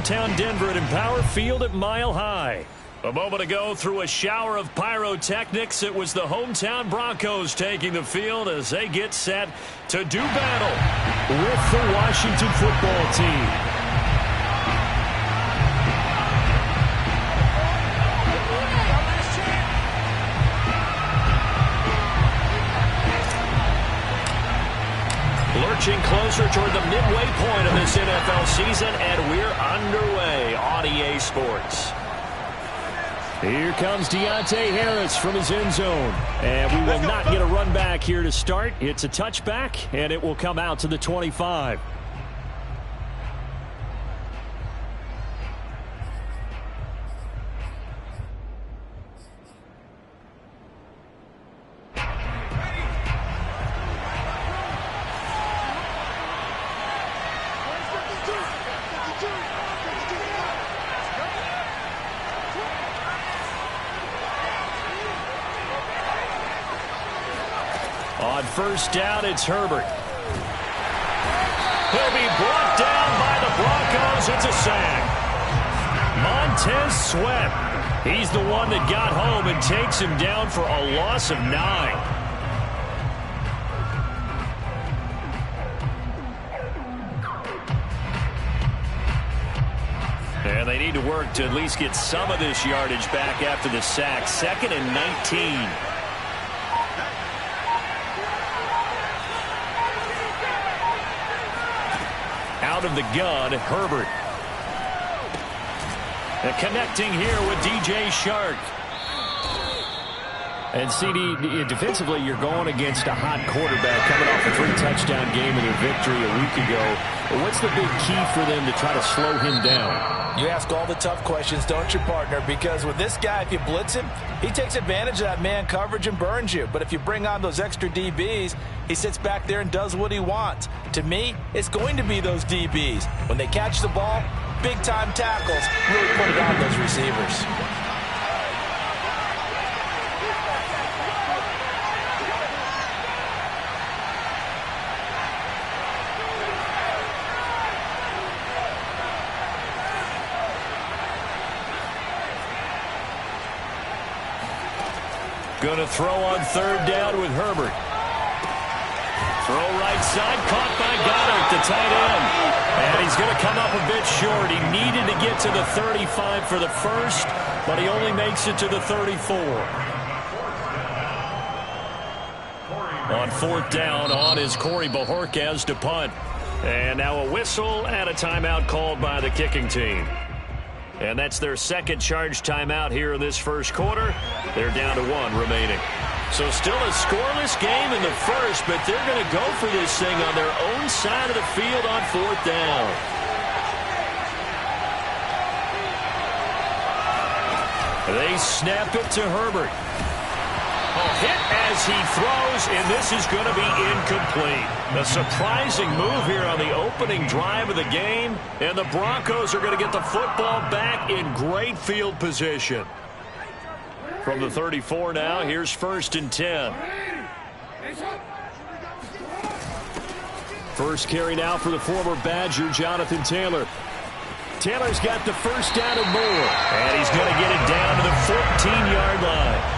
downtown Denver at Empower Field at Mile High. A moment ago, through a shower of pyrotechnics, it was the hometown Broncos taking the field as they get set to do battle with the Washington football team. Lurching closer toward the midway point of this NFL season, and we're underway on EA Sports. Here comes Deontay Harris from his end zone. And we will not get a run back here to start. It's a touchback, and it will come out to the 25. On first down, it's Herbert. He'll be brought down by the Broncos. It's a sack. Montez Sweat. He's the one that got home and takes him down for a loss of 9. And they need to work to at least get some of this yardage back after the sack. 2nd and 19. Out of the gun, Herbert. And connecting here with DJ Shark. And CD, defensively, you're going against a hot quarterback coming off a 3-touchdown game in their victory a week ago. What's the big key for them to try to slow him down? You ask all the tough questions, don't you, partner? Because with this guy, if you blitz him, he takes advantage of that man coverage and burns you. But if you bring on those extra DBs, he sits back there and does what he wants. To me, it's going to be those DBs. When they catch the ball, big-time tackles really put it on those receivers. Going to throw on third down with Herbert. Throw right side, caught by Goddard, the tight end. And he's going to come up a bit short. He needed to get to the 35 for the first, but he only makes it to the 34. On fourth down, on is Corey Bojorquez to punt. And now a whistle and a timeout called by the kicking team. And that's their second charge timeout here in this first quarter. They're down to 1 remaining. So still a scoreless game in the first, but they're going to go for this thing on their own side of the field on fourth down. They snap it to Herbert. Hit as he throws, and this is going to be incomplete. A surprising move here on the opening drive of the game, and the Broncos are going to get the football back in great field position. From the 34 now, here's 1st and 10. First carry now for the former Badger, Jonathan Taylor. Taylor's got the first down and more, and he's going to get it down to the 14-yard line.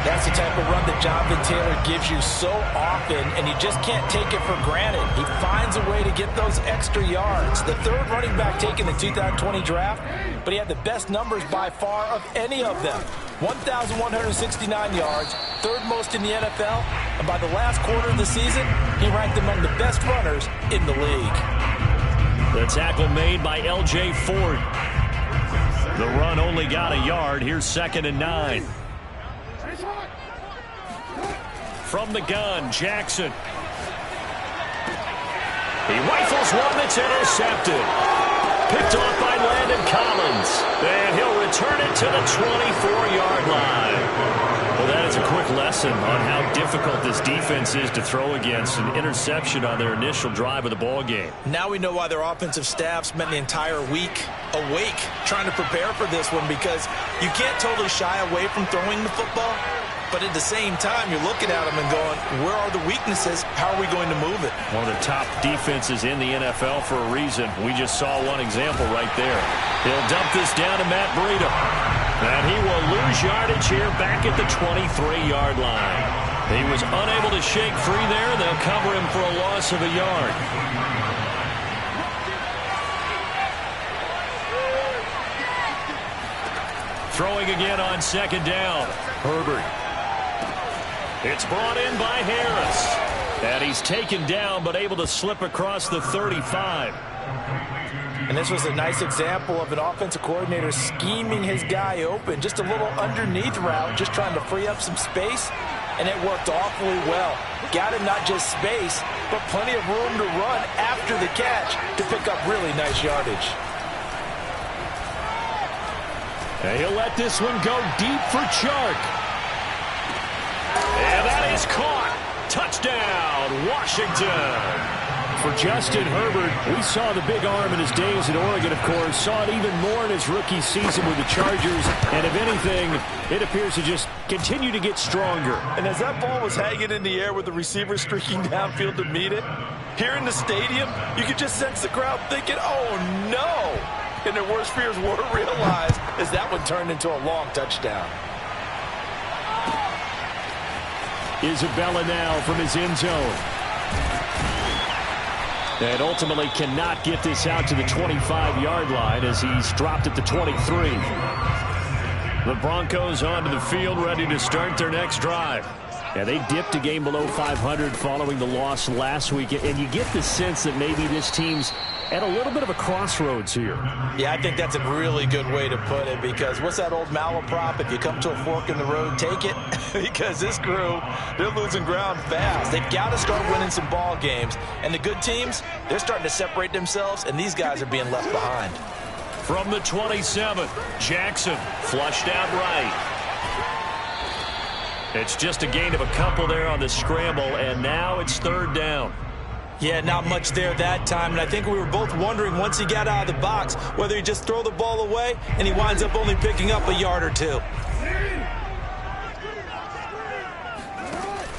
That's the type of run that Jonathan Taylor gives you so often, and you just can't take it for granted. He finds a way to get those extra yards. The third running back taken in the 2020 draft, but he had the best numbers by far of any of them. 1,169 yards, third most in the NFL, and by the last quarter of the season, he ranked among the best runners in the league. The tackle made by L.J. Ford. The run only got a yard. Here's 2nd and 9. From the gun, Jackson. He rifles one that's intercepted. Picked off by Landon Collins. And he'll return it to the 24-yard line. Well, that is a quick lesson on how difficult this defense is to throw against. An interception on their initial drive of the ball game. Now we know why their offensive staff spent the entire week awake trying to prepare for this one, because you can't totally shy away from throwing the football, but at the same time, you're looking at them and going, where are the weaknesses? How are we going to move it? One of the top defenses in the NFL for a reason. We just saw one example right there. He'll dump this down to Matt Breida. And he will lose yardage here back at the 23-yard line. He was unable to shake free there. They'll cover him for a loss of a yard. Throwing again on second down. Herbert. It's brought in by Harris. And he's taken down but able to slip across the 35. And this was a nice example of an offensive coordinator scheming his guy open. Just a little underneath route, just trying to free up some space. And it worked awfully well. Got him not just space, but plenty of room to run after the catch to pick up really nice yardage. And he'll let this one go deep for Chark. And that is caught. Touchdown, Washington. For Justin Herbert, we saw the big arm in his days at Oregon, of course. Saw it even more in his rookie season with the Chargers. And if anything, it appears to just continue to get stronger. And as that ball was hanging in the air with the receiver streaking downfield to meet it, here in the stadium, you could just sense the crowd thinking, oh, no. And their worst fears were realized as that one turned into a long touchdown. Isabella now from his end zone. And ultimately cannot get this out to the 25-yard line as he's dropped at the 23. The Broncos onto the field ready to start their next drive. Yeah, they dipped a game below 500 following the loss last week. And you get the sense that maybe this team's at a little bit of a crossroads here. Yeah, I think that's a really good way to put it, because what's that old malaprop? If you come to a fork in the road, take it. Because this crew, they're losing ground fast. They've got to start winning some ball games. And the good teams, they're starting to separate themselves, and these guys are being left behind. From the 27, Jackson flushed out right. It's just a gain of a couple there on the scramble, and now it's third down. Yeah, not much there that time, and I think we were both wondering once he got out of the box whether he just throw the ball away, and he winds up only picking up a yard or two.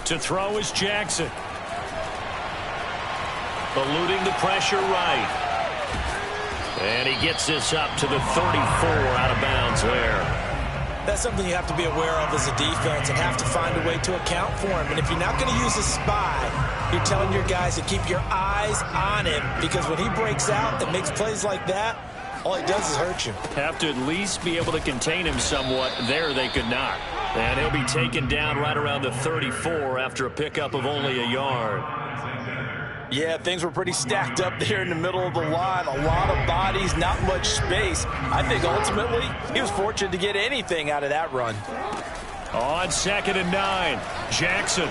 To throw is Jackson. Eluding the pressure right. And he gets this up to the 34 out of bounds there. That's something you have to be aware of as a defense and have to find a way to account for him. And if you're not going to use a spy, you're telling your guys to keep your eyes on him, because when he breaks out and makes plays like that, all he does is hurt you. Have to at least be able to contain him somewhat. There they could not. And he'll be taken down right around the 34 after a pickup of only a yard. Yeah, things were pretty stacked up there in the middle of the line. A lot of bodies, not much space. I think ultimately he was fortunate to get anything out of that run. On 2nd and 9, Jackson.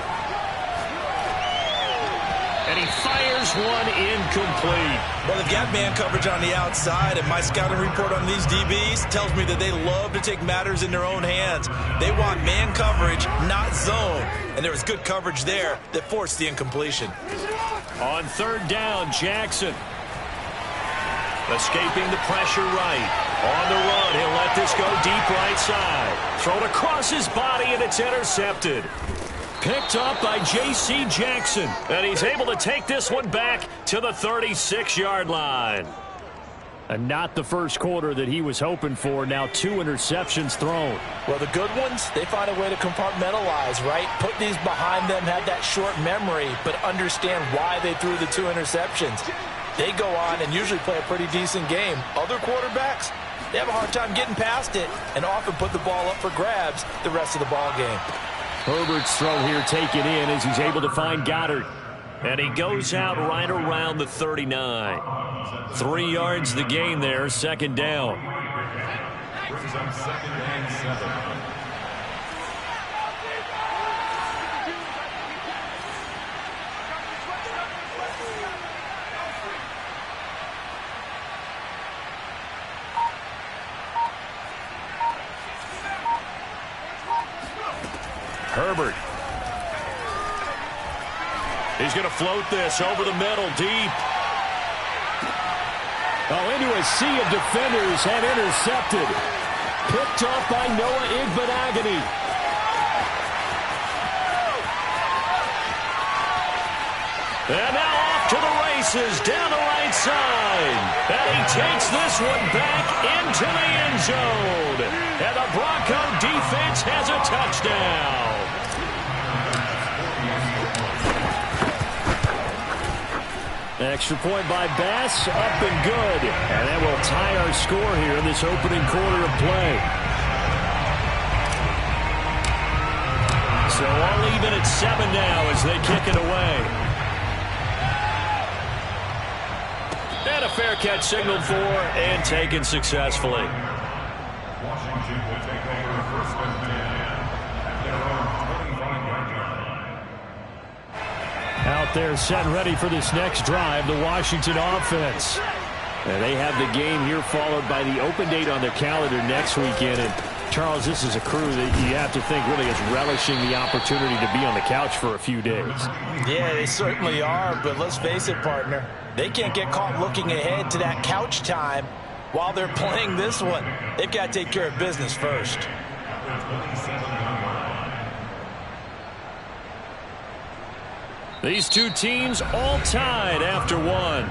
And he fires one incomplete. Well, they've got man coverage on the outside, and my scouting report on these DBs tells me that they love to take matters in their own hands. They want man coverage, not zone. And there was good coverage there that forced the incompletion. On 3rd down, Jackson. Escaping the pressure right. On the run, he'll let this go deep right side. Thrown across his body, and it's intercepted. Picked up by J.C. Jackson. And he's able to take this one back to the 36-yard line. And not the first quarter that he was hoping for. Now 2 interceptions thrown. Well, the good ones, they find a way to compartmentalize, right? Put these behind them, have that short memory, but understand why they threw the 2 interceptions. They go on and usually play a pretty decent game. Other quarterbacks, they have a hard time getting past it and often put the ball up for grabs the rest of the ball game. Herbert's throw here taken in as he's able to find Goddard. And he goes out right around the 39. 3 yards the gain there, 2nd down. This is on 2nd and 7. Herbert. He's going to float this over the middle, deep. Oh, into a sea of defenders and intercepted. Picked off by Noah Igbenogany. And now off to the races down the right side. And he takes this one back into the end zone. And the Bronco defense has a touchdown. Extra point by Bass, up and good. And that will tie our score here in this opening quarter of play. So all even at 7 now as they kick it away. And a fair catch signaled for and taken successfully. Washington will take over first and 10 at their own 25-yard line. Out there set ready for this next drive, the Washington offense. And they have the game here followed by the open date on their calendar next weekend. And Charles, this is a crew that you have to think really is relishing the opportunity to be on the couch for a few days. Yeah, they certainly are, but let's face it, partner. They can't get caught looking ahead to that couch time while they're playing this one. They've got to take care of business first. These two teams all tied after one.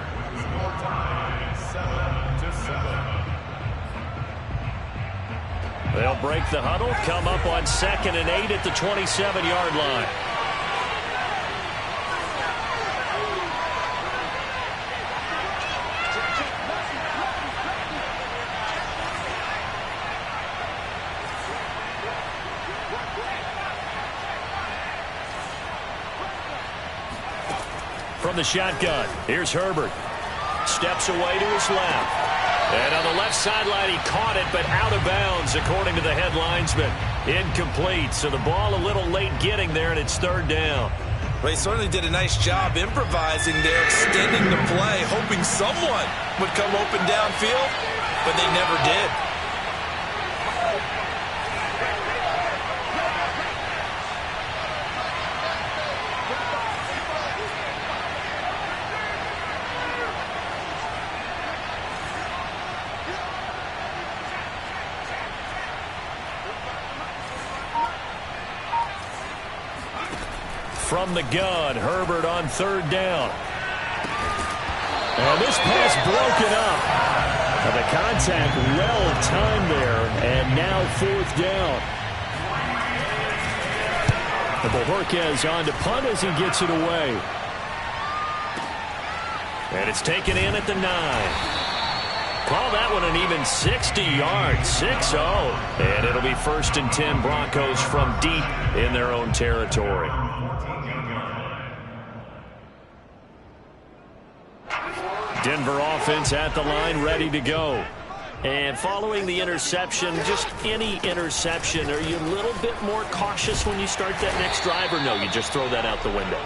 They'll break the huddle, come up on 2nd and 8 at the 27-yard line. From the shotgun, here's Herbert. Steps away to his left. And on the left sideline, he caught it, but out of bounds, according to the head linesman. Incomplete, so the ball a little late getting there, and it's 3rd down. Well, he certainly did a nice job improvising there, extending the play, hoping someone would come open downfield, but they never did. From the gun, Herbert on 3rd down. And this pass broken up. And the contact well timed there, and now 4th down. And Bojorquez on to punt as he gets it away. And it's taken in at the 9. Call that one an even 60 yards, 6-0. And it'll be 1st and 10 Broncos from deep in their own territory. Denver offense at the line, ready to go. And following the interception, just any interception, are you a little bit more cautious when you start that next drive, or no, you just throw that out the window?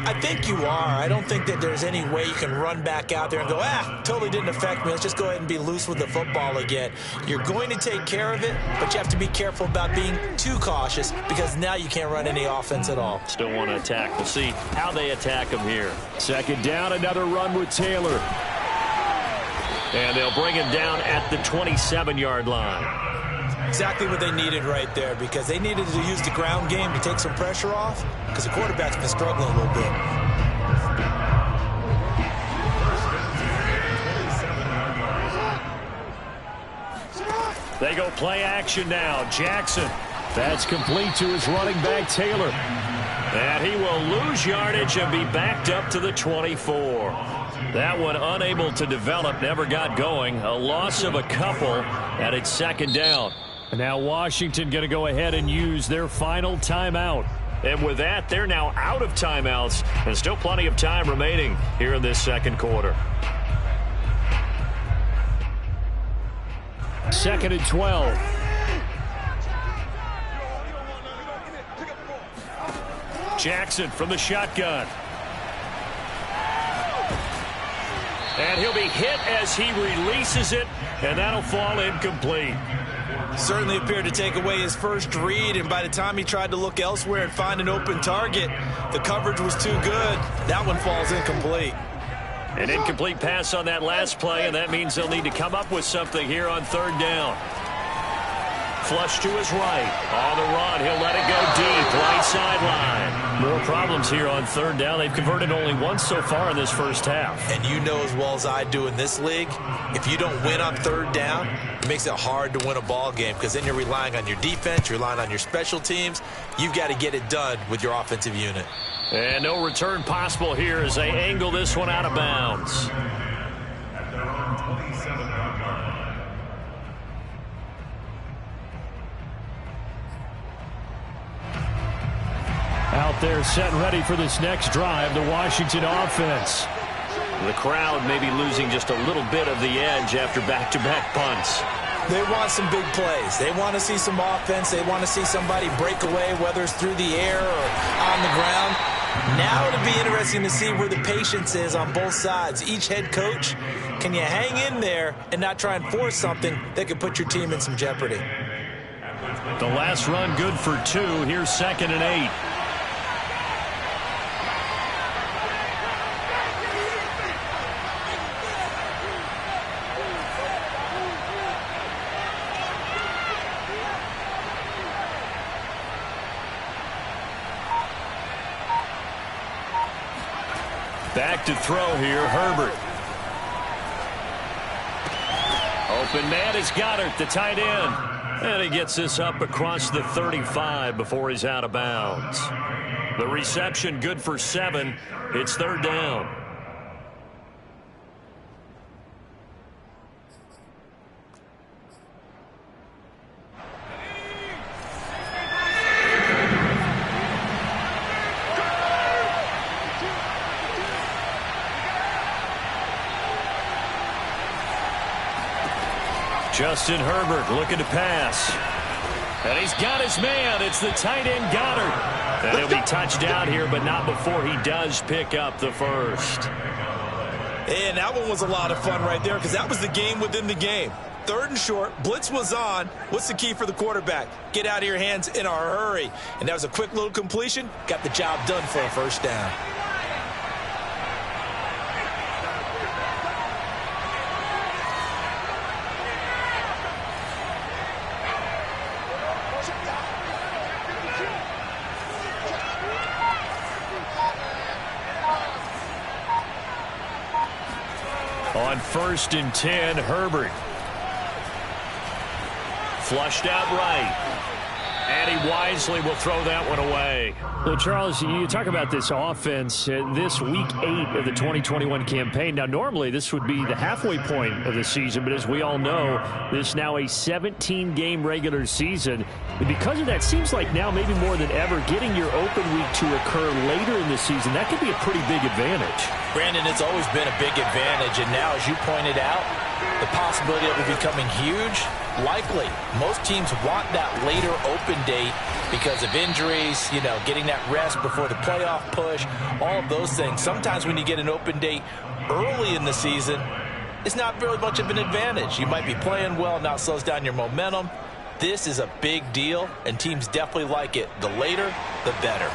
I think you are. I don't think that there's any way you can run back out there and go, totally didn't affect me. Let's just go ahead and be loose with the football again. You're going to take care of it, but you have to be careful about being too cautious because now you can't run any offense at all. Still want to attack. We'll see how they attack him here. 2nd down, another run with Taylor. And they'll bring him down at the 27-yard line. Exactly what they needed right there, because they needed to use the ground game to take some pressure off, because the quarterback's been struggling a little bit. They go play action now. Jackson. That's complete to his running back, Taylor. And he will lose yardage and be backed up to the 24. That one unable to develop, never got going. A loss of a couple, and it's 2nd down. And now Washington going to go ahead and use their final timeout. And with that, they're now out of timeouts, and still plenty of time remaining here in this 2nd quarter. 2nd and 12. Jackson from the shotgun. And he'll be hit as he releases it, and that'll fall incomplete. Certainly appeared to take away his first read, and by the time he tried to look elsewhere and find an open target, the coverage was too good. That one falls incomplete. An incomplete pass on that last play, and that means they'll need to come up with something here on 3rd down. flush to his right. On the run, he'll let it go deep, right sideline. More problems here on third down. They've converted only once so far in this first half. And you know as well as I do in this league, if you don't win on third down, it makes it hard to win a ball game because then you're relying on your defense, you're relying on your special teams. You've got to get it done with your offensive unit. And no return possible here as they angle this one out of bounds. At their own 27-yard line. Out there set and ready for this next drive, the Washington offense. The crowd may be losing just a little bit of the edge after back-to-back punts. They want some big plays. They want to see some offense. They want to see somebody break away, whether it's through the air or on the ground. Now it'll be interesting to see where the patience is on both sides. Each head coach, can you hang in there and not try and force something that could put your team in some jeopardy? The last run good for 2. Here's 2nd and 8. Back to throw here, Herbert. Open man is Goddard, the tight end. And he gets this up across the 35 before he's out of bounds. The reception good for 7. It's third down. Justin Herbert looking to pass. And he's got his man. It's the tight end Goddard. And he'll be touchdown here, but not before he does pick up the first. And that one was a lot of fun right there because that was the game within the game. 3rd and short, blitz was on. What's the key for the quarterback? Get out of your hands in a hurry. And that was a quick little completion. Got the job done for a first down. On 1st and 10, Herbert. Flushed out right. And he wisely will throw that one away. Well, Charles, you talk about this offense, this week 8 of the 2021 campaign. Now, normally this would be the halfway point of the season, but as we all know, this is now a 17-game regular season. And because of that, seems like now maybe more than ever, getting your open week to occur later in the season, that could be a pretty big advantage. Brandon, it's always been a big advantage, and now, as you pointed out, the possibility of it becoming huge, likely. Most teams want that later open date because of injuries, you know, getting that rest before the playoff push, all of those things. Sometimes when you get an open date early in the season, it's not really much of an advantage. You might be playing well, now it slows down your momentum. This is a big deal, and teams definitely like it. The later, the better.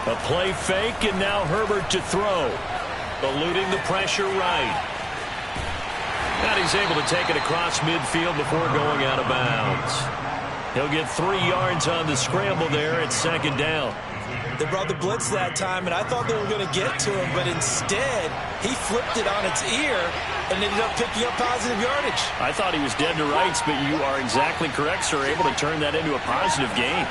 A play fake, and now Herbert to throw. Eluding the pressure right. And he's able to take it across midfield before going out of bounds. He'll get 3 yards on the scramble there at 2nd down. They brought the blitz that time, and I thought they were going to get to him, but instead, he flipped it on its ear and ended up picking up positive yardage. I thought he was dead to rights, but you are exactly correct, sir. Able to turn that into a positive gain.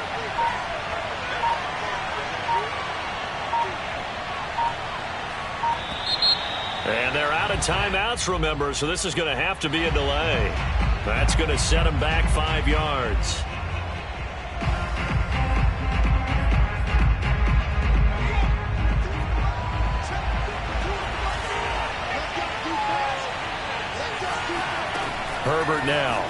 And they're out of timeouts, remember, so this is going to have to be a delay. That's going to set them back 5 yards. Herbert now.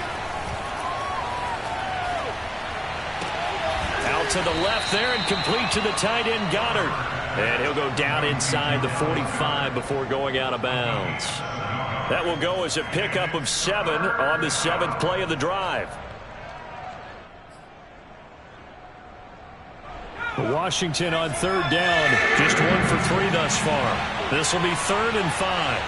Out to the left there and complete to the tight end Goddard. And he'll go down inside the 45 before going out of bounds. That will go as a pickup of 7 on the 7th play of the drive. Washington on third down. Just 1 for 3 thus far. This will be 3rd and 5.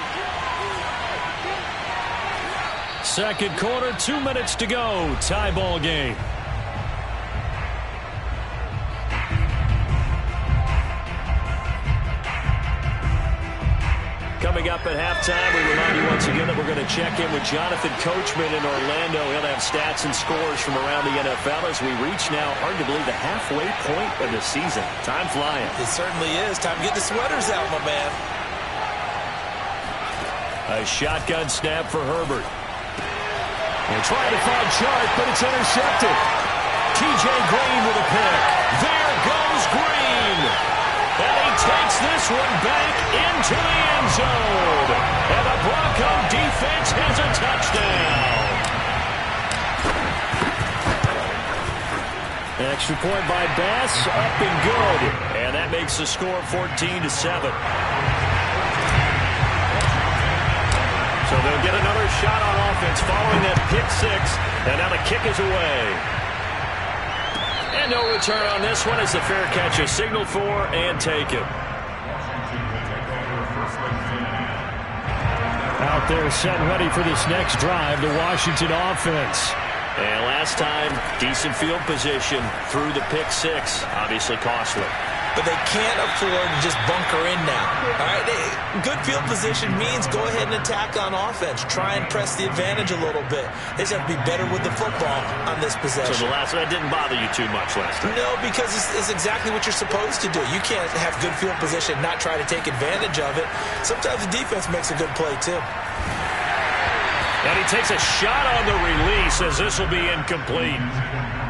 Second quarter, 2 minutes to go. Tie ball game. Coming up at halftime, we remind you once again that we're going to check in with Jonathan Coachman in Orlando. He'll have stats and scores from around the NFL as we reach now arguably the halfway point of the season. Time flying. It certainly is. Time to get the sweaters out, my man. A shotgun snap for Herbert. They're trying to find Chark, but it's intercepted. T.J. Green with a pick. There goes Green. And he takes this one back into the end zone. And the Bronco defense has a touchdown. Extra point by Bass, up and good. And that makes the score 14-7. So they'll get another shot on offense following that pick 6. And now the kick is away. And no return on this one as the fair catch is signaled for and taken. Out there set ready for this next drive, the Washington offense. And last time, decent field position through the pick 6. Obviously costly. But they can't afford to just bunker in now. All right, good field position means go ahead and attack on offense. Try and press the advantage a little bit. They just have to be better with the football on this possession. So the last one didn't bother you too much last time? No, because it's exactly what you're supposed to do. You can't have good field position and not try to take advantage of it. Sometimes the defense makes a good play, too. And he takes a shot on the release as this will be incomplete.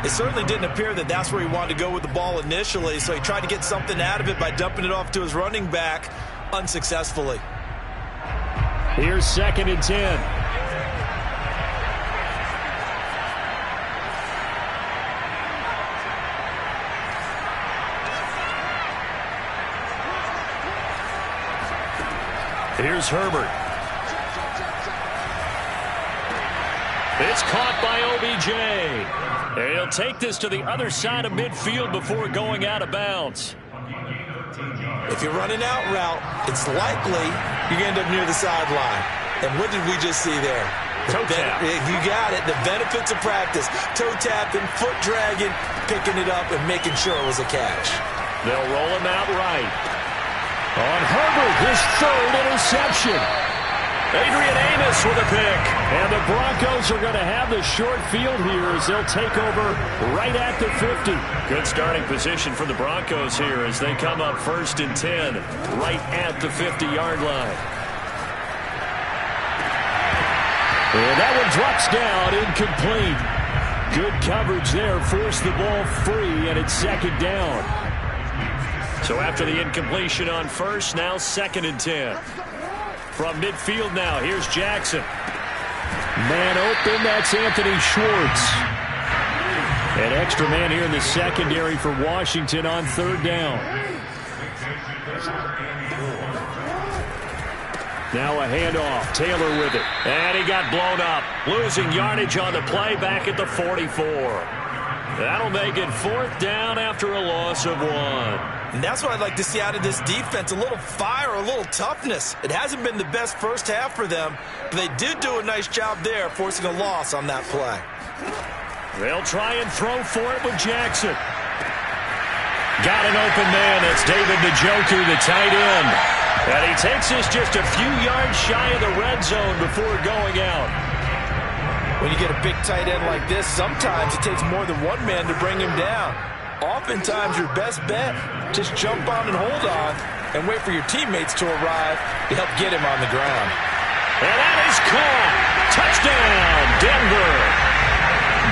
It certainly didn't appear that that's where he wanted to go with the ball initially, so he tried to get something out of it by dumping it off to his running back unsuccessfully. Here's 2nd and 10. Here's Herbert. It's caught by OBJ. And he'll take this to the other side of midfield before going out of bounds. If you're running out route, it's likely you're going to end up near the sideline. And what did we just see there? Toe tap. You got it. The benefits of practice. Toe tapping, foot dragging, picking it up, and making sure it was a catch. They'll roll him out right. On Herbert, his 3rd interception. Adrian Amos with a pick. And the Broncos are going to have the short field here as they'll take over right at the 50. Good starting position for the Broncos here as they come up 1st and 10 right at the 50-yard line. And that one drops down, incomplete. Good coverage there, forced the ball free, and it's 2nd down. So after the incompletion on 1st, now 2nd and 10. From midfield now, here's Jackson. Man open, that's Anthony Schwartz. An extra man here in the secondary for Washington on 3rd down. Now a handoff, Taylor with it. And he got blown up. Losing yardage on the play back at the 44. That'll make it 4th down after a loss of 1. And that's what I'd like to see out of this defense, a little fire, a little toughness. It hasn't been the best first half for them, but they did do a nice job there, forcing a loss on that play. They'll try and throw for it with Jackson. Got an open man. That's David Njoku, the tight end. And he takes this just a few yards shy of the red zone before going out. When you get a big tight end like this, sometimes it takes more than one man to bring him down. Oftentimes, your best bet, just jump on and hold on and wait for your teammates to arrive to help get him on the ground. And that is caught. Touchdown, Denver.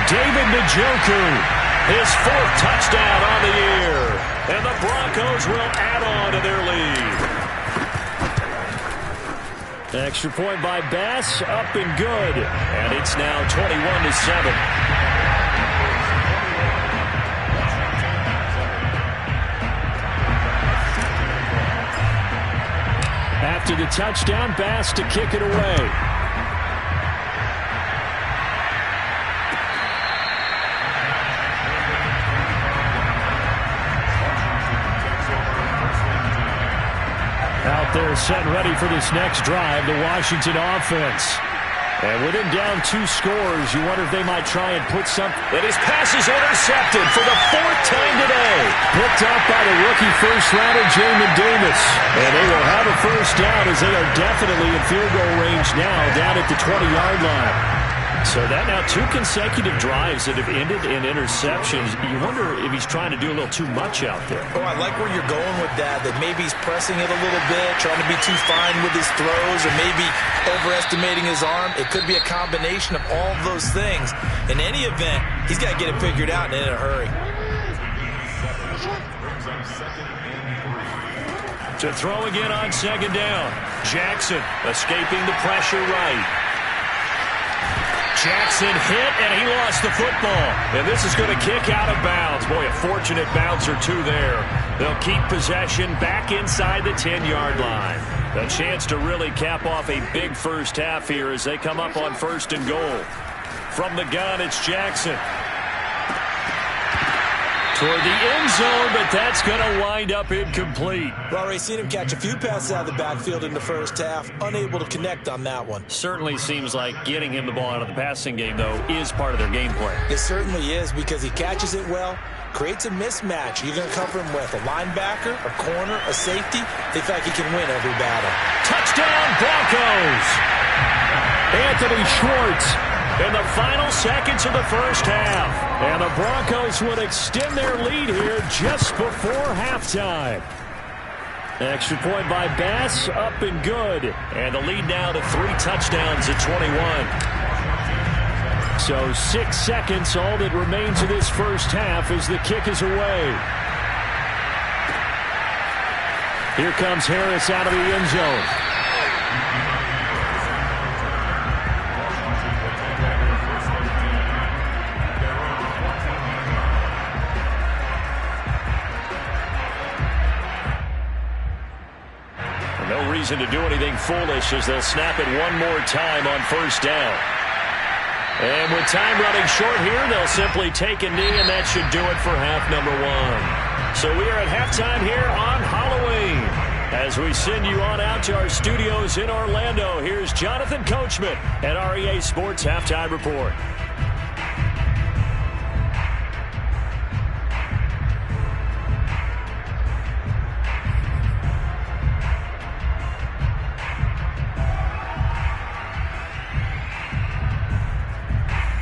David Njoku, his 4th touchdown on the year. And the Broncos will add on to their lead. Extra point by Bass, up and good. And it's now 21-7. After the touchdown, Bass to kick it away. up there set and ready for this next drive, the Washington offense. And with him down 2 scores, you wonder if they might try and put something. And his pass is intercepted for the 4th time today. Picked up by the rookie first-rounder, Jamin Davis. And they will have a first down as they are definitely in field goal range now, down at the 20-yard line. So that now 2 consecutive drives that have ended in interceptions. You wonder if he's trying to do a little too much out there. Oh, I like where you're going with that maybe he's pressing it a little bit, trying to be too fine with his throws, or maybe overestimating his arm. It could be a combination of all of those things. In any event, he's got to get it figured out and in a hurry. To throw again on 2nd down. Jackson escaping the pressure right. Jackson hit, and he lost the football. And this is going to kick out of bounds. Boy, a fortunate bounce or 2 there. They'll keep possession back inside the 10-yard line. A chance to really cap off a big first half here as they come up on 1st and goal. From the gun, it's Jackson. Toward the end zone, but that's going to wind up incomplete. Well, Ray, seen him catch a few passes out of the backfield in the first half. Unable to connect on that one. Certainly seems like getting him the ball out of the passing game, though, is part of their game plan. It certainly is, because he catches it well, creates a mismatch. You're going to cover him with a linebacker, a corner, a safety. They feel like he can win every battle. Touchdown, Broncos! Anthony Schwartz in the final seconds of the first half. And the Broncos would extend their lead here just before halftime. Extra point by Bass, up and good. And the lead now to 3 touchdowns at 21. So 6 seconds, all that remains of this first half as the kick is away. Here comes Harris out of the end zone. No reason to do anything foolish as they'll snap it one more time on 1st down. And with time running short here, they'll simply take a knee, and that should do it for half number 1. So we are at halftime here on Halloween. As we send you on out to our studios in Orlando, here's Jonathan Coachman at REA Sports Halftime Report.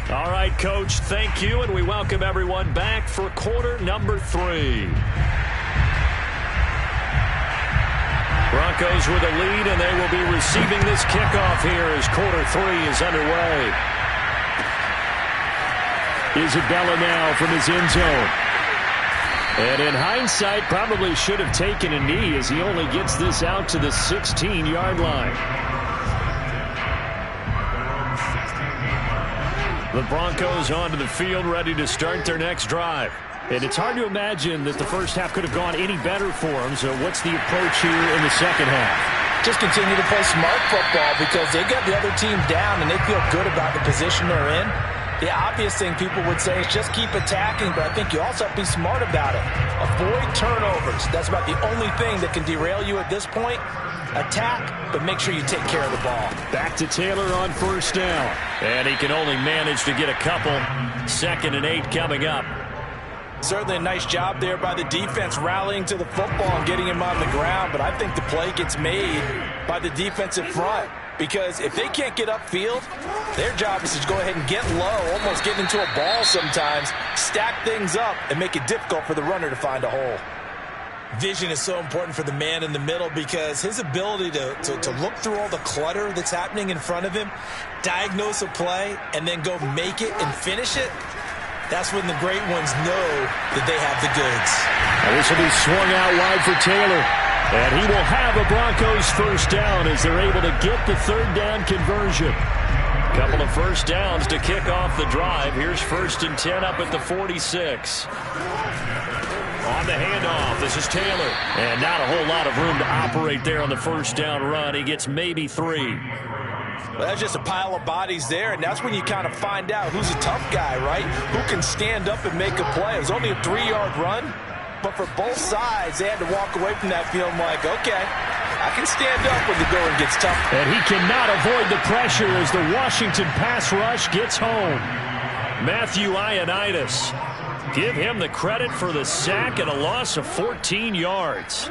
All right, Coach, thank you, and we welcome everyone back for quarter number 3. Broncos with a lead, and they will be receiving this kickoff here as quarter 3 is underway. Isabella now from his end zone. And in hindsight, probably should have taken a knee as he only gets this out to the 16-yard line. The Broncos onto the field, ready to start their next drive. And it's hard to imagine that the first half could have gone any better for them. So what's the approach here in the second half? Just continue to play smart football because they got the other team down and they feel good about the position they're in. The obvious thing people would say is just keep attacking, but I think you also have to be smart about it. Avoid turnovers. That's about the only thing that can derail you at this point. Attack, but make sure you take care of the ball. Back to Taylor on 1st down. And he can only manage to get a couple. 2nd and 8 coming up. Certainly a nice job there by the defense rallying to the football and getting him on the ground, but I think the play gets made by the defensive front. Because if they can't get upfield, their job is to go ahead and get low, almost get into a ball sometimes, stack things up, and make it difficult for the runner to find a hole. Vision is so important for the man in the middle because his ability to look through all the clutter that's happening in front of him, diagnose a play, and then go make it and finish it, that's when the great ones know that they have the goods. And this will be swung out wide for Taylor. And he will have a Broncos first down as they're able to get the 3rd down conversion. Couple of first downs to kick off the drive. Here's 1st and 10 up at the 46. On the handoff, this is Taylor. And not a whole lot of room to operate there on the first down run. He gets maybe 3. Well, that's just a pile of bodies there, and that's when you kind of find out who's a tough guy, right? Who can stand up and make a play. It was only a 3-yard run, but for both sides, they had to walk away from that feeling like, okay, I can stand up when the going gets tough. And he cannot avoid the pressure as the Washington pass rush gets home. Matthew Ioannidis. Give him the credit for the sack and a loss of 14 yards.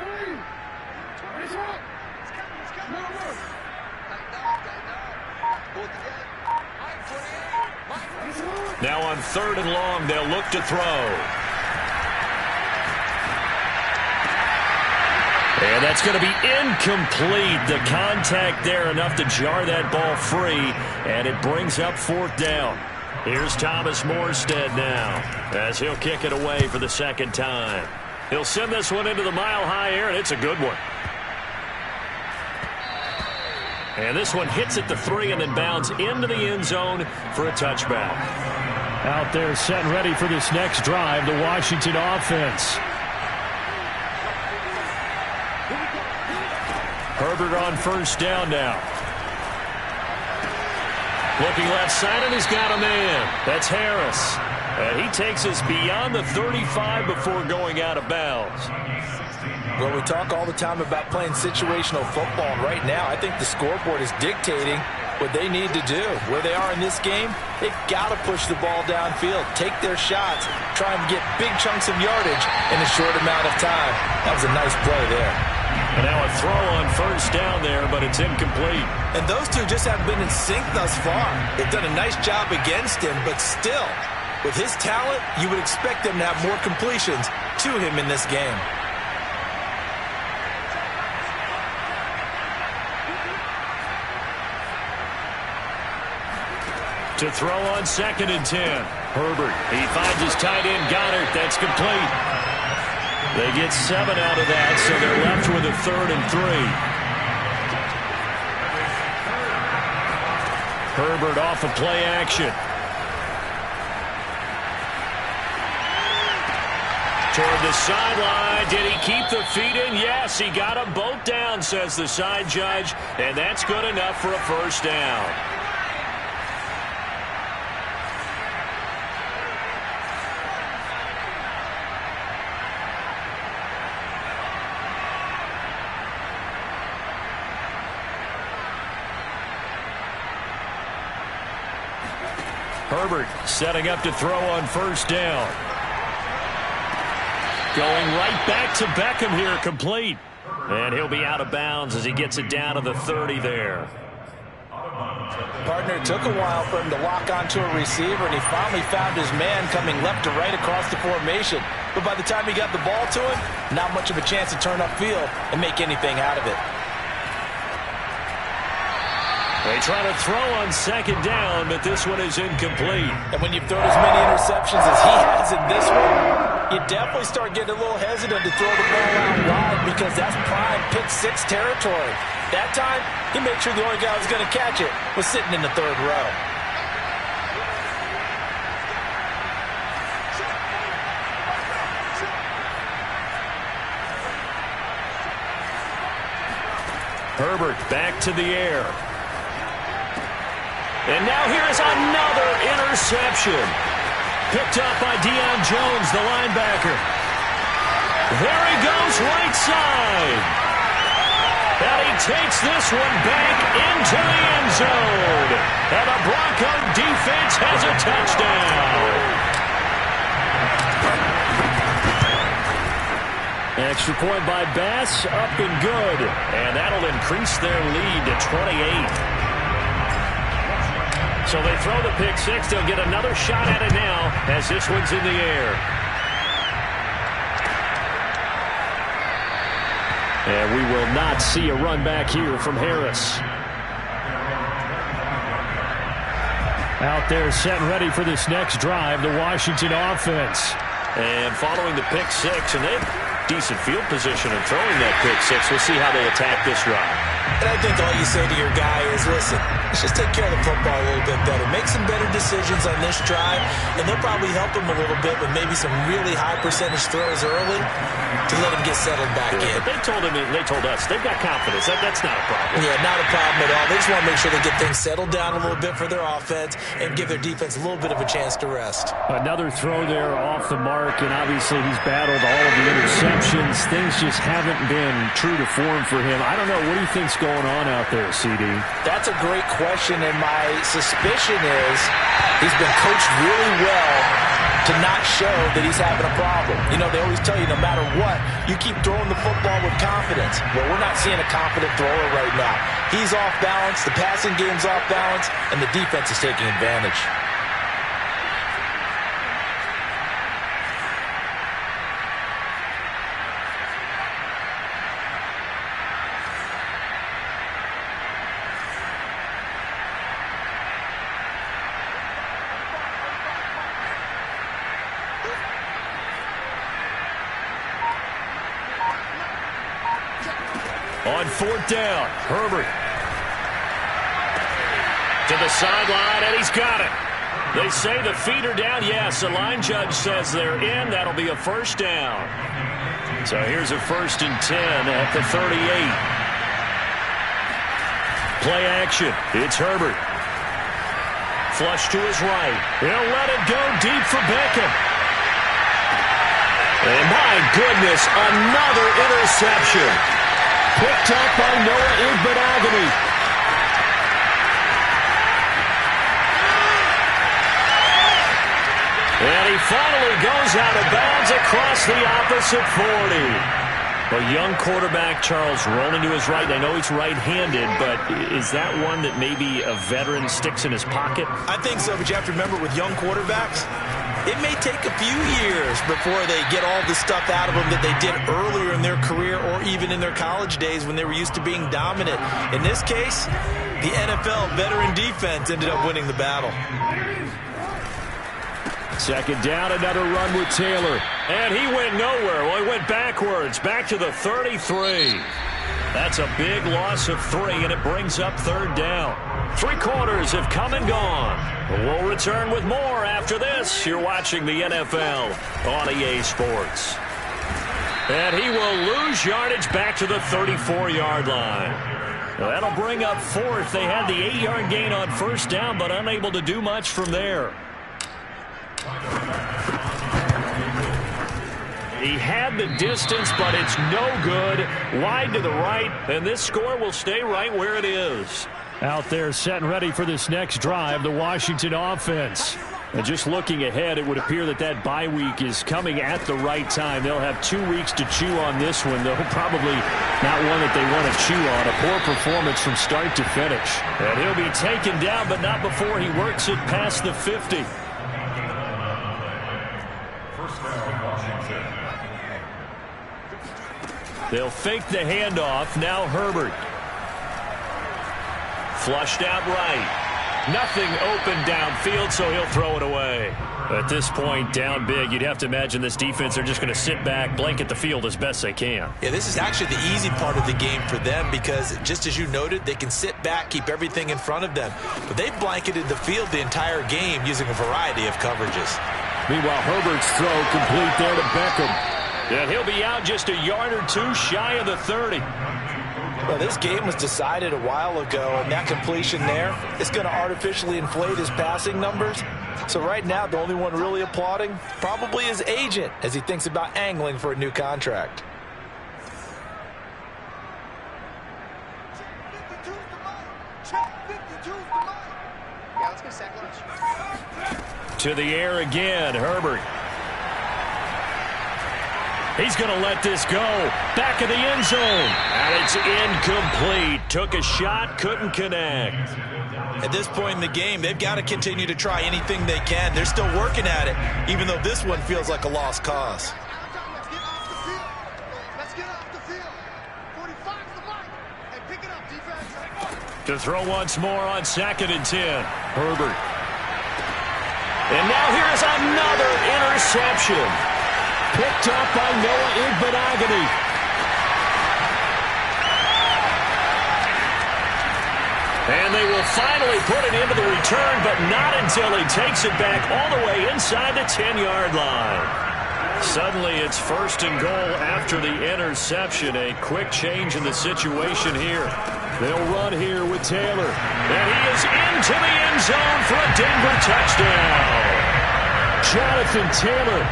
Now on 3rd and long, they'll look to throw. And that's going to be incomplete. The contact there enough to jar that ball free, and it brings up 4th down. Here's Thomas Morstead now as he'll kick it away for the 2nd time. He'll send this one into the mile-high air, and it's a good one. And this one hits at the 3 and then bounds into the end zone for a touchback. Out there set and ready for this next drive, the Washington offense. Herbert on 1st down now. Looking left side, and he's got a man. That's Harris. And he takes us beyond the 35 before going out of bounds. Well, we talk all the time about playing situational football, and right now I think the scoreboard is dictating what they need to do. Where they are in this game, they've got to push the ball downfield, take their shots, try and get big chunks of yardage in a short amount of time. That was a nice play there. And now a throw on 1st down there, but it's incomplete. And those two just haven't been in sync thus far. They've done a nice job against him, but still, with his talent, you would expect them to have more completions to him in this game. To throw on 2nd and 10. Herbert, he finds his tight end Goddard. That's complete. They get 7 out of that, so they're left with a 3rd and 3. Herbert off of play action. Toward the sideline. Did he keep the feet in? Yes, he got them both down, says the side judge, and that's good enough for a 1st down. Herbert setting up to throw on 1st down. Going right back to Beckham here, complete. And he'll be out of bounds as he gets it down to the 30 there. Partner, took a while for him to lock onto a receiver, and he finally found his man coming left to right across the formation. But by the time he got the ball to him, not much of a chance to turn upfield and make anything out of it. They try to throw on 2nd down, but this one is incomplete. And when you've thrown as many interceptions as he has in this one, you definitely start getting a little hesitant to throw the ball out wide because that's prime pick 6 territory. That time, he made sure the only guy who was going to catch it was sitting in the 3rd row. Herbert back to the air. And now here's another interception. Picked up by Deion Jones, the linebacker. There he goes, right side. And he takes this one back into the end zone. And the Bronco defense has a touchdown. Extra point by Bass, up and good. And that'll increase their lead to 28. So they throw the pick 6. They'll get another shot at it now as this one's in the air. And we will not see a run back here from Harris. Out there set and ready for this next drive, the Washington offense. And following the pick 6, and they have decent field position in throwing that pick 6. We'll see how they attack this drive. And I think all you say to your guy is, listen, let's just take care of the football a little bit better. Make some better decisions on this drive, and they'll probably help him a little bit with maybe some really high percentage throws early to let him get settled back in. But they told us, they've got confidence. That's not a problem. Yeah, not a problem at all. They just want to make sure they get things settled down a little bit for their offense and give their defense a little bit of a chance to rest. Another throw there off the mark, and obviously he's battled all of the interceptions situations, things just haven't been true to form for him. I don't know. What do you think's going on out there, CD? That's a great question, and my suspicion is he's been coached really well to not show that he's having a problem. You know, they always tell you no matter what, you keep throwing the football with confidence. Well, we're not seeing a confident thrower right now. He's off balance, the passing game's off balance, and the defense is taking advantage. On fourth down, Herbert to the sideline, and he's got it. They say the feet are down. Yes, the line judge says they're in. That'll be a first down. So here's a 1st and 10 at the 38. Play action. It's Herbert. Flush to his right. He'll let it go deep for Beckham. And my goodness, another interception. Picked up by Noah Igbenogany. And he finally goes out of bounds across the opposite 40. A young quarterback, Charles, rolling to his right. I know he's right-handed, but is that one that maybe a veteran sticks in his pocket? I think so, but you have to remember with young quarterbacks, it may take a few years before they get all the stuff out of them that they did earlier in their career or even in their college days when they were used to being dominant. In this case, the NFL veteran defense ended up winning the battle. Second down, another run with Taylor. And he went nowhere. Well, he went backwards, back to the 33. That's a big loss of 3, and it brings up third down. 3 quarters have come and gone. We'll return with more after this. You're watching the NFL on EA Sports. And he will lose yardage back to the 34-yard line. That'll bring up 4th. They had the 8-yard gain on first down, but unable to do much from there. He had the distance, but it's no good. Wide to the right, and this score will stay right where it is. Out there set and ready for this next drive, the Washington offense. And just looking ahead, it would appear that that bye week is coming at the right time. They'll have 2 weeks to chew on this one, though probably not one that they want to chew on. A poor performance from start to finish. And he'll be taken down, but not before he works it past the 50. First down, Washington. They'll fake the handoff. Now Herbert. Flushed out right. Nothing open downfield, so he'll throw it away. At this point, down big, you'd have to imagine this defense, they're just going to sit back, blanket the field as best they can. Yeah, this is actually the easy part of the game for them because, just as you noted, they can sit back, keep everything in front of them. But they've blanketed the field the entire game using a variety of coverages. Meanwhile, Herbert's throw complete there to Beckham. And he'll be out just a yard or 2 shy of the 30. Well, this game was decided a while ago, and that completion there is going to artificially inflate his passing numbers. So right now, the only one really applauding probably his agent as he thinks about angling for a new contract. To the air again, Herbert. He's going to let this go. Back of the end zone. And it's incomplete. Took a shot, couldn't connect. At this point in the game, they've got to continue to try anything they can. They're still working at it, even though this one feels like a lost cause. To throw once more on 2nd and 10. Herbert. And now here's another interception. Picked up by Noah Igbenogany. And they will finally put it into the return, but not until he takes it back all the way inside the 10-yard line. Suddenly it's 1st and goal after the interception. A quick change in the situation here. They'll run here with Taylor. And he is into the end zone for a Denver touchdown. Jonathan Taylor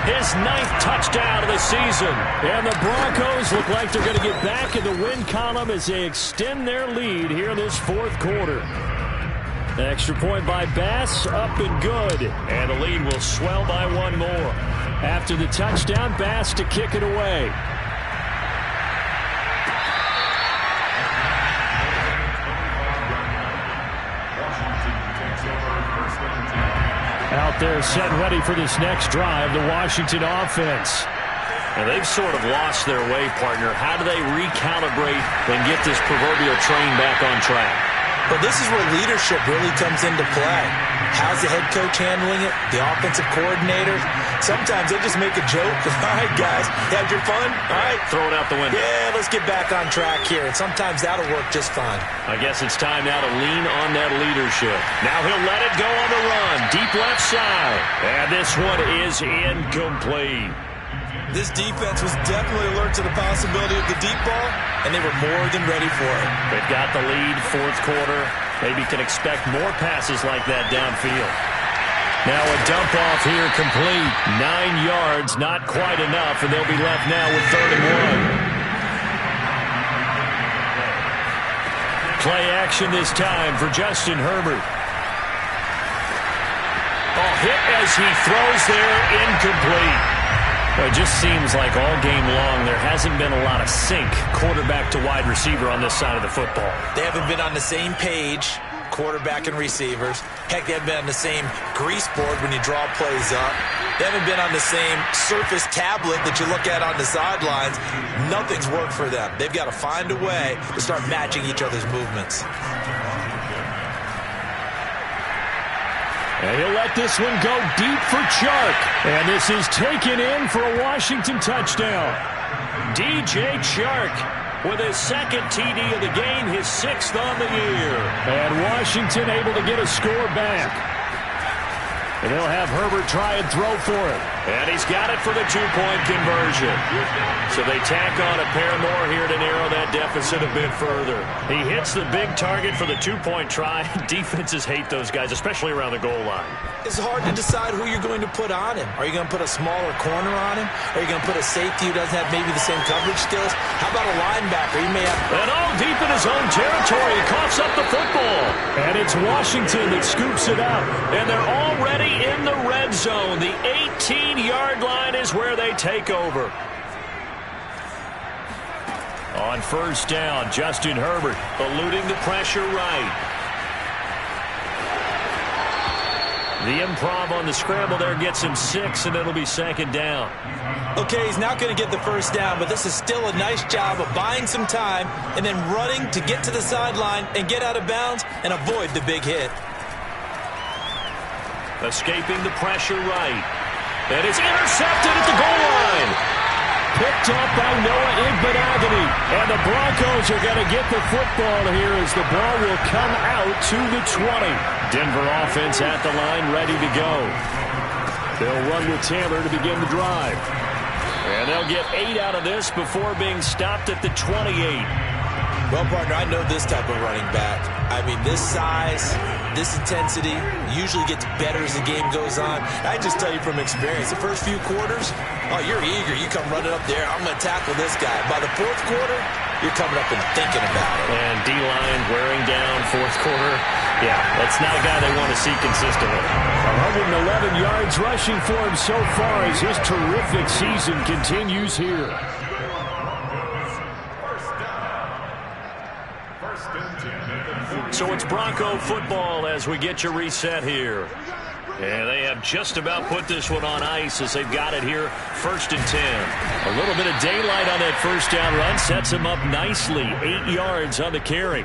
his 9th touchdown of the season. And the Broncos look like they're going to get back in the win column as they extend their lead here in this 4th quarter. Extra point by Bass, up and good. And the lead will swell by 1 more. After the touchdown, Bass to kick it away. Out there set ready for this next drive, the Washington offense. And they've sort of lost their way, partner. How do they recalibrate and get this proverbial train back on track? Well, this is where leadership really comes into play. How's the head coach handling it? The offensive coordinator? Sometimes they just make a joke. All right, guys, had your fun? All right. Throw it out the window. Yeah, let's get back on track here. And sometimes that'll work just fine. I guess it's time now to lean on that leadership. Now he'll let it go on the run. Deep left side. And this one is incomplete. This defense was definitely alert to the possibility of the deep ball, and they were more than ready for it. They've got the lead, 4th quarter. Maybe can expect more passes like that downfield. Now a dump off here complete. 9 yards, not quite enough, and they'll be left now with 3rd and 1. Play action this time for Justin Herbert. Oh, hit as he throws there, incomplete. Well, it just seems like all game long there hasn't been a lot of sync quarterback to wide receiver on this side of the football. They haven't been on the same page, quarterback and receivers. Heck, they haven't been on the same grease board when you draw plays up. They haven't been on the same surface tablet that you look at on the sidelines. Nothing's worked for them. They've got to find a way to start matching each other's movements. And he'll let this one go deep for Chark. And this is taken in for a Washington touchdown. DJ Chark with his 2nd TD of the game, his 6th on the year. And Washington able to get a score back. And they'll have Herbert try and throw for it. And he's got it for the 2-point conversion. So they tack on a pair more here to narrow that deficit a bit further. He hits the big target for the 2-point try. Defenses hate those guys, especially around the goal line. It's hard to decide who you're going to put on him. Are you going to put a smaller corner on him? Are you going to put a safety who doesn't have maybe the same coverage skills? How about a linebacker? He may have... And all deep in his own territory. He coughs up the football. And it's Washington that scoops it up. And they're already in the red zone. The 18-yard line is where they take over. On 1st down, Justin Herbert eluding the pressure right. The improv on the scramble there gets him 6, and it'll be 2nd down. Okay, he's not going to get the 1st down, but this is still a nice job of buying some time and then running to get to the sideline and get out of bounds and avoid the big hit. Escaping the pressure right. And it's intercepted at the goal line. Picked up by Noah Igbenogany. And the Broncos are going to get the football here as the ball will come out to the 20. Denver offense at the line, ready to go. They'll run with Taylor to begin the drive. And they'll get 8 out of this before being stopped at the 28. Well, partner, I know this type of running back. I mean, this size, this intensity usually gets better as the game goes on. I just tell you from experience, the first few quarters, oh, you're eager. You come running up there. I'm going to tackle this guy. By the 4th quarter, you're coming up and thinking about it. And D-line wearing down 4th quarter. Yeah, that's not a guy they want to see consistently. 111 yards rushing for him so far as his terrific season continues here. So it's Bronco football as we get you reset here. And they have just about put this one on ice as they've got it here, 1st and 10. A little bit of daylight on that 1st down run sets him up nicely. 8 yards on the carry.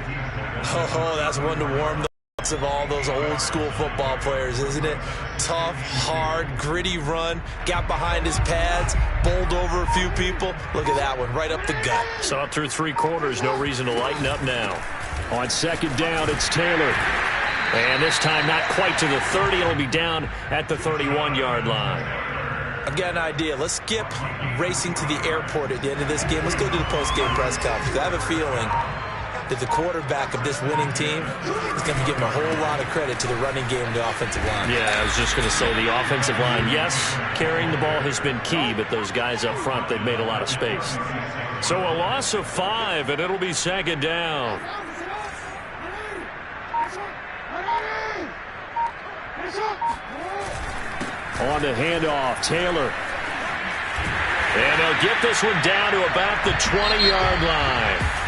Oh, that's one to warm the hearts of all those old school football players, isn't it? Tough, hard, gritty run. Got behind his pads, bowled over a few people. Look at that one, right up the gut. Saw it through 3 quarters. No reason to lighten up now. On 2nd down, it's Taylor. And this time not quite to the 30. It'll be down at the 31-yard line. I've got an idea. Let's skip racing to the airport at the end of this game. Let's go to the post-game press conference. I have a feeling that the quarterback of this winning team is going to be giving a whole lot of credit to the running game and the offensive line. Yeah, I was just going to say the offensive line, yes, carrying the ball has been key, but those guys up front, they've made a lot of space. So a loss of 5, and it'll be second down. On the handoff, Taylor. And they'll get this one down to about the 20-yard line.